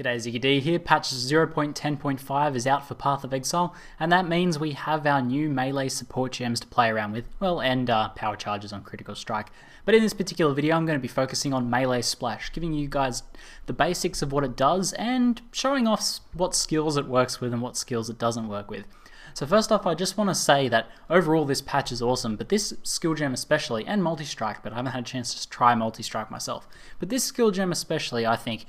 G'day, ZiggyD here. Patch 0.10.5 is out for Path of Exile, and that means we have our new melee support gems to play around with, well, and power charges on critical strike. But in this particular video, I'm going to be focusing on Melee Splash, giving you guys the basics of what it does and showing off what skills it works with and what skills it doesn't work with. So first off, I just want to say that overall this patch is awesome, but this skill gem especially, and Multistrike, but I haven't had a chance to try Multistrike myself. But this skill gem especially, I think,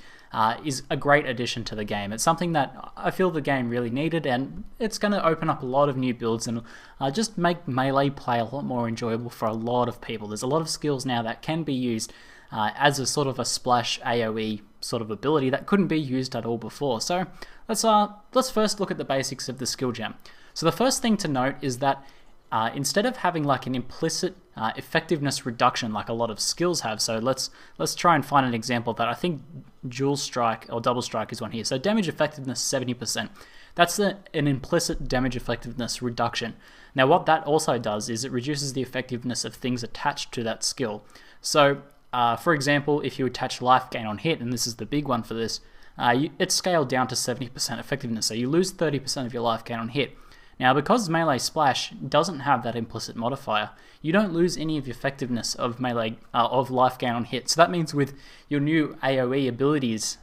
is a great addition to the game. It's something that I feel the game really needed, and it's going to open up a lot of new builds and just make melee play a lot more enjoyable for a lot of people. There's a lot of skills now that can be used as a sort of a splash AoE sort of ability that couldn't be used at all before. So let's first look at the basics of the skill gem. So the first thing to note is that instead of having like an implicit effectiveness reduction like a lot of skills have, so let's try and find an example of that. I think dual strike or double strike is one here. So damage effectiveness 70%. That's an implicit damage effectiveness reduction. Now what that also does is it reduces the effectiveness of things attached to that skill. So for example, if you attach life gain on hit, and this is the big one for this, it's scaled down to 70% effectiveness. So you lose 30% of your life gain on hit. Now, because Melee Splash doesn't have that implicit modifier, you don't lose any of the effectiveness of melee of life gain on hit. So that means with your new AoE abilities,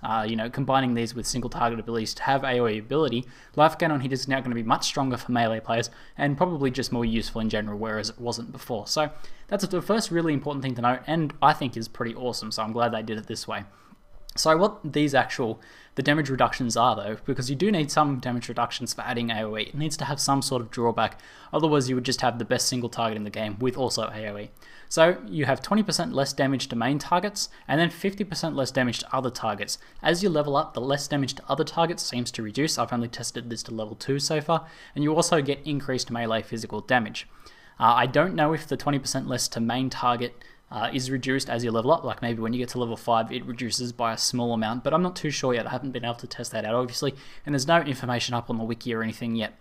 combining these with single target abilities to have AoE ability, life gain on hit is now going to be much stronger for melee players and probably just more useful in general, whereas it wasn't before. So that's the first really important thing to note, and I think is pretty awesome. So I'm glad they did it this way. So what the damage reductions are though, because you do need some damage reductions for adding AoE, it needs to have some sort of drawback, otherwise you would just have the best single target in the game with also AoE. So you have 20% less damage to main targets, and then 50% less damage to other targets. As you level up, the less damage to other targets seems to reduce. I've only tested this to level 2 so far, and you also get increased melee physical damage. I don't know if the 20% less to main target is reduced as you level up, like maybe when you get to level 5 it reduces by a small amount, but I'm not too sure yet. I haven't been able to test that out obviously, and there's no information up on the wiki or anything yet.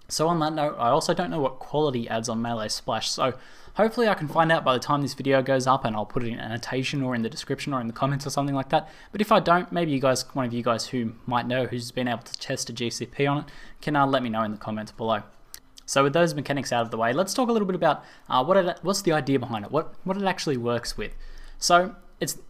So on that note, I also don't know what quality adds on Melee Splash, so hopefully I can find out by the time this video goes up, and I'll put it in annotation or in the description or in the comments or something like that. But if I don't, maybe one of you guys who might know, who's been able to test a GCP on it, can let me know in the comments below. So with those mechanics out of the way, let's talk a little bit about what's the idea behind it, what it actually works with. So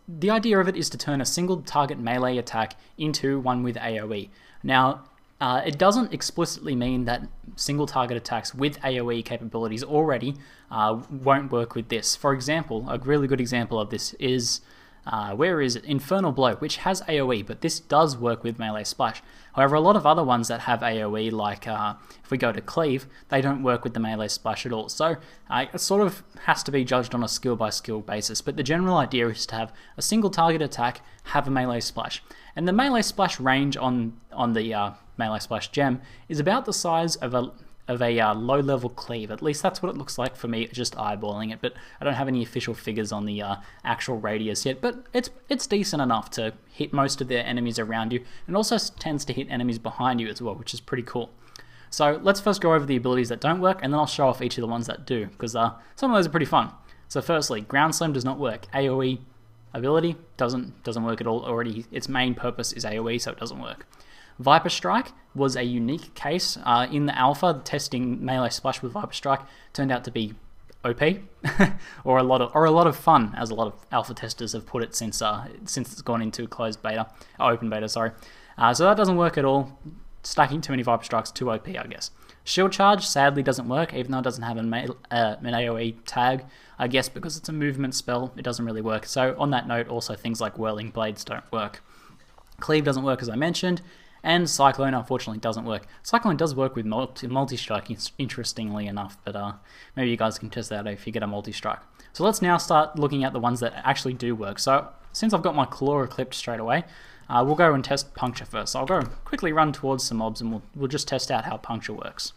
the idea of it is to turn a single target melee attack into one with AoE. Now, it doesn't explicitly mean that single target attacks with AoE capabilities already won't work with this. For example, a really good example of this is, where is it? Infernal Blow, which has AoE, but this does work with Melee Splash. However, a lot of other ones that have AoE, like if we go to Cleave, they don't work with the Melee Splash at all. So it sort of has to be judged on a skill by skill basis, but the general idea is to have a single target attack, have a Melee Splash. And the Melee Splash range on the Melee Splash gem is about the size of a low-level cleave. At least that's what it looks like for me, just eyeballing it, but I don't have any official figures on the actual radius yet, but it's decent enough to hit most of the enemies around you, and also tends to hit enemies behind you as well, which is pretty cool. So let's first go over the abilities that don't work, and then I'll show off each of the ones that do, because some of those are pretty fun. So firstly, Ground Slam does not work. AoE ability doesn't work at all already. Its main purpose is AoE, so it doesn't work. Viper Strike was a unique case. In the alpha, testing Melee Splash with Viper Strike turned out to be OP, or a lot of fun, as a lot of alpha testers have put it since it's gone into closed beta, open beta, sorry. So that doesn't work at all. Stacking too many Viper Strikes, too OP, I guess. Shield Charge sadly doesn't work, even though it doesn't have an AoE tag. I guess because it's a movement spell, it doesn't really work. So on that note, also things like Whirling Blades don't work. Cleave doesn't work, as I mentioned. And Cyclone unfortunately doesn't work. Cyclone does work with multi-strike, interestingly enough, but maybe you guys can test that out if you get a multi-strike. So let's now start looking at the ones that actually do work. So since I've got my claw equipped straight away, we'll go and test Puncture first. So I'll go quickly run towards some mobs, and we'll just test out how Puncture works.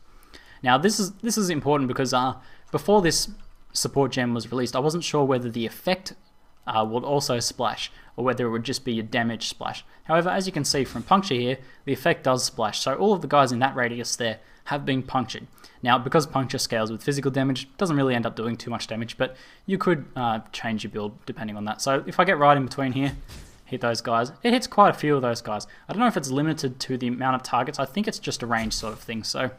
Now this is important because before this support gem was released, I wasn't sure whether the effect would also splash, or whether it would just be a damage splash. However, as you can see from Puncture here, the effect does splash, so all of the guys in that radius there have been punctured. Now, because Puncture scales with physical damage, it doesn't really end up doing too much damage, but you could change your build depending on that. So if I get right in between here, hit those guys. It hits quite a few of those guys. I don't know if it's limited to the amount of targets. I think it's just a range sort of thing. So it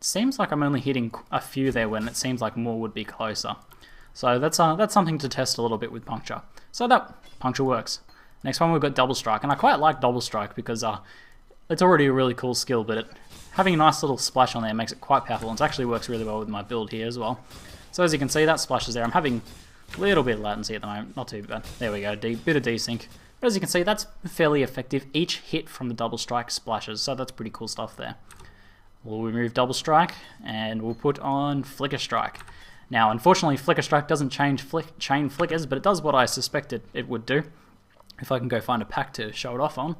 seems like I'm only hitting a few there when it seems like more would be closer. So that's something to test a little bit with Puncture. So that Puncture works. Next one we've got Double Strike, and I quite like Double Strike because it's already a really cool skill, but having a nice little splash on there makes it quite powerful, and it actually works really well with my build here as well. So as you can see, that splashes there. I'm having a little bit of latency at the moment, not too bad. There we go, bit of desync. But as you can see, that's fairly effective. Each hit from the Double Strike splashes, so that's pretty cool stuff there. We'll remove Double Strike, and we'll put on Flickr Strike. Now, unfortunately, Flickr Strike doesn't change chain flickers, but it does what I suspected it would do. If I can go find a pack to show it off on.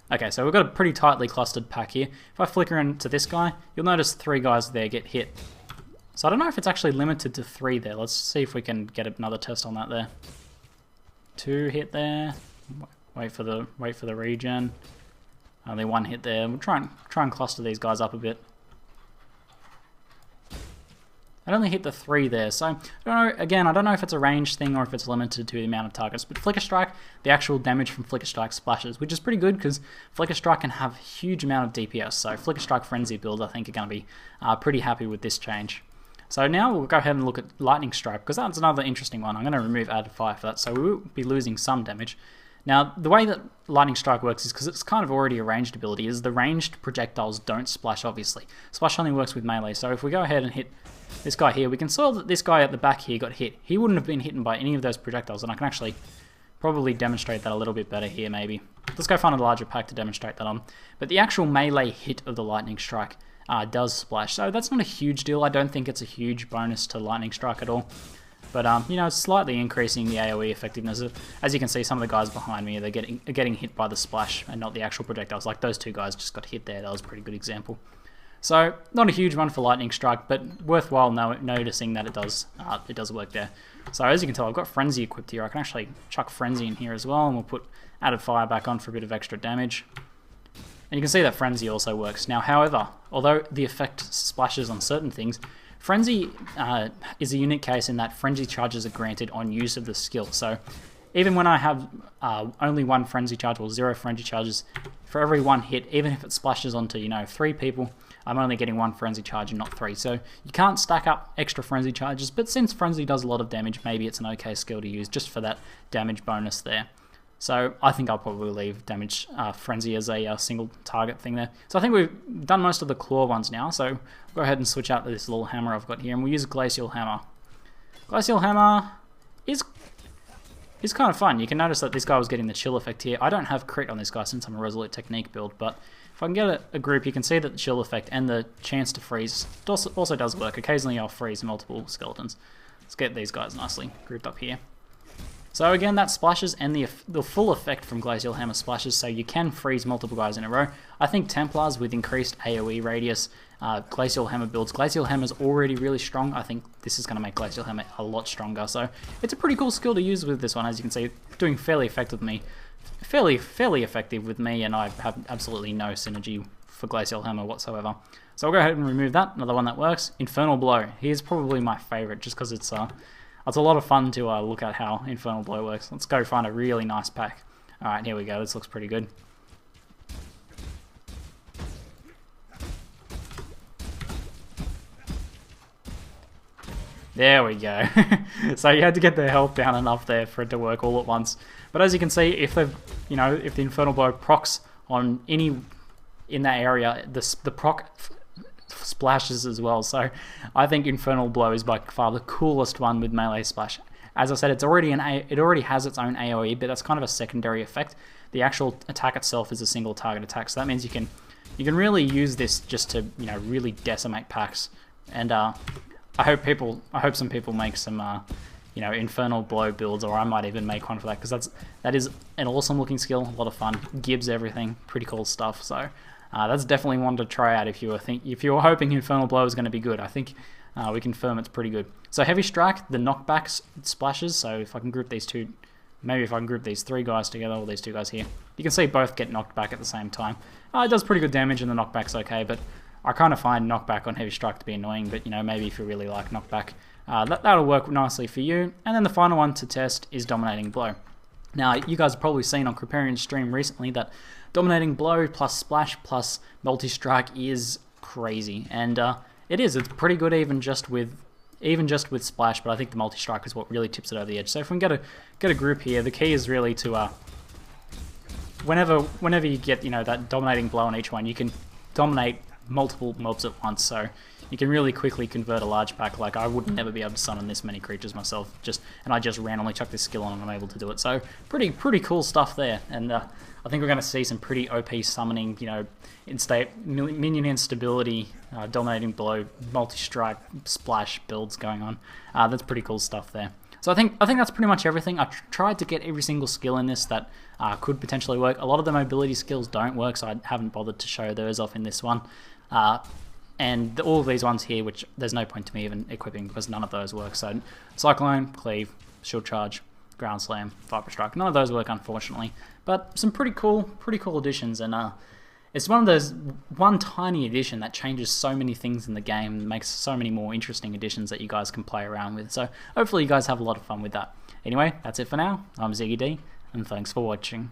Okay, so we've got a pretty tightly clustered pack here. If I flicker into this guy, you'll notice 3 guys there get hit. So I don't know if it's actually limited to 3 there. Let's see if we can get another test on that there. 2 hit there. Wait for the regen. Only 1 hit there. We'll try and cluster these guys up a bit. I only hit the 3 there, so I don't know if it's a range thing or if it's limited to the amount of targets, but Flickr Strike, the actual damage from Flickr Strike splashes, which is pretty good because Flickr Strike can have a huge amount of DPS, so Flickr Strike Frenzy builds I think are going to be pretty happy with this change. So now we'll go ahead and look at Lightning Strike, because that's another interesting one. I'm going to remove added fire for that, so we will be losing some damage. Now, the way that Lightning Strike works is because it's kind of already a ranged ability, is the ranged projectiles don't splash, obviously. Splash only works with melee, so if we go ahead and hit this guy here, we can saw that this guy at the back here got hit. He wouldn't have been hit by any of those projectiles, and I can actually probably demonstrate that a little bit better here, maybe. Let's go find a larger pack to demonstrate that on. But the actual melee hit of the Lightning Strike does splash, so that's not a huge deal. I don't think it's a huge bonus to Lightning Strike at all. But, you know, it's slightly increasing the AoE effectiveness. As you can see, some of the guys behind me, they're getting hit by the splash and not the actual projectiles. Like those 2 guys just got hit there. That was a pretty good example. So, not a huge one for Lightning Strike, but worthwhile noticing that it does work there. So, as you can tell, I've got Frenzy equipped here. I can actually chuck Frenzy in here as well, and we'll put added fire back on for a bit of extra damage. And you can see that Frenzy also works. Now, however, although the effect splashes on certain things, Frenzy is a unique case in that Frenzy charges are granted on use of the skill. So even when I have only 1 Frenzy charge or 0 Frenzy charges, for every 1 hit, even if it splashes onto, you know, 3 people, I'm only getting 1 Frenzy charge and not 3. So you can't stack up extra Frenzy charges, but since Frenzy does a lot of damage, maybe it's an okay skill to use just for that damage bonus there. So I think I'll probably leave damage Frenzy as a single target thing there. So I think we've done most of the claw ones now, so we'll go ahead and switch out to this little hammer I've got here, and we'll use Glacial Hammer. Glacial Hammer is kind of fun. You can notice that this guy was getting the chill effect here. I don't have crit on this guy since I'm a Resolute Technique build, but if I can get a group, you can see that the chill effect and the chance to freeze also does work. Occasionally I'll freeze multiple skeletons. Let's get these guys nicely grouped up here. So again, that splashes, and the full effect from Glacial Hammer splashes, so you can freeze multiple guys in a row. I think Templars with increased AoE radius, Glacial Hammer builds. Glacial Hammer's already really strong. I think this is going to make Glacial Hammer a lot stronger. So it's a pretty cool skill to use with this one, as you can see, doing fairly effective with me, and I have absolutely no synergy for Glacial Hammer whatsoever. So I'll go ahead and remove that. Another one that works, Infernal Blow. Here's probably my favorite, just because it's a lot of fun to look at how Infernal Blow works. Let's go find a really nice pack. Alright, here we go. This looks pretty good. There we go. So you had to get the health down enough there for it to work all at once. But as you can see, if the Infernal Blow procs on any in that area, the proc splashes as well. So I think Infernal Blow is by far the coolest one with Melee Splash. As I said, it already has its own AoE, but that's kind of a secondary effect. The actual attack itself is a single target attack, so that means you can really use this just to really decimate packs. And I hope some people make some Infernal Blow builds, or I might even make one for that, because that is an awesome looking skill, a lot of fun, gives everything, pretty cool stuff. So that's definitely one to try out if you were hoping Infernal Blow is going to be good. I think we confirm it's pretty good. So Heavy Strike, the knockback splashes. So if I can group these two, maybe if I can group these 3 guys together, or these 2 guys here, you can see both get knocked back at the same time. It does pretty good damage, and the knockback's okay, but I kind of find knockback on Heavy Strike to be annoying. But maybe if you really like knockback, that'll work nicely for you. And then the final one to test is Dominating Blow. Now, you guys have probably seen on Kriparian's stream recently that Dominating Blow plus Splash plus Multistrike is crazy, and it's pretty good even just with Splash, but I think the Multistrike is what really tips it over the edge. So if we can get a group here, the key is really to whenever you get that Dominating Blow on each one, you can dominate multiple mobs at once, so you can really quickly convert a large pack. Like, I would never be able to summon this many creatures myself, and I just randomly chuck this skill on and I'm able to do it. So pretty cool stuff there, and I think we're going to see some pretty OP summoning, minion instability, Dominating Blow, Multi-Strike, Splash builds going on. That's pretty cool stuff there. So I think that's pretty much everything. I tried to get every single skill in this that could potentially work. A lot of the mobility skills don't work, so I haven't bothered to show those off in this one. And all of these ones here, which there's no point to me even equipping because none of those work. So Cyclone, Cleave, Shield Charge, Ground Slam, Viper Strike. None of those work, unfortunately. But some pretty cool additions, and it's one tiny addition that changes so many things in the game and makes so many more interesting additions that you guys can play around with. So hopefully you guys have a lot of fun with that. Anyway, that's it for now. I'm ZiggyD, and thanks for watching.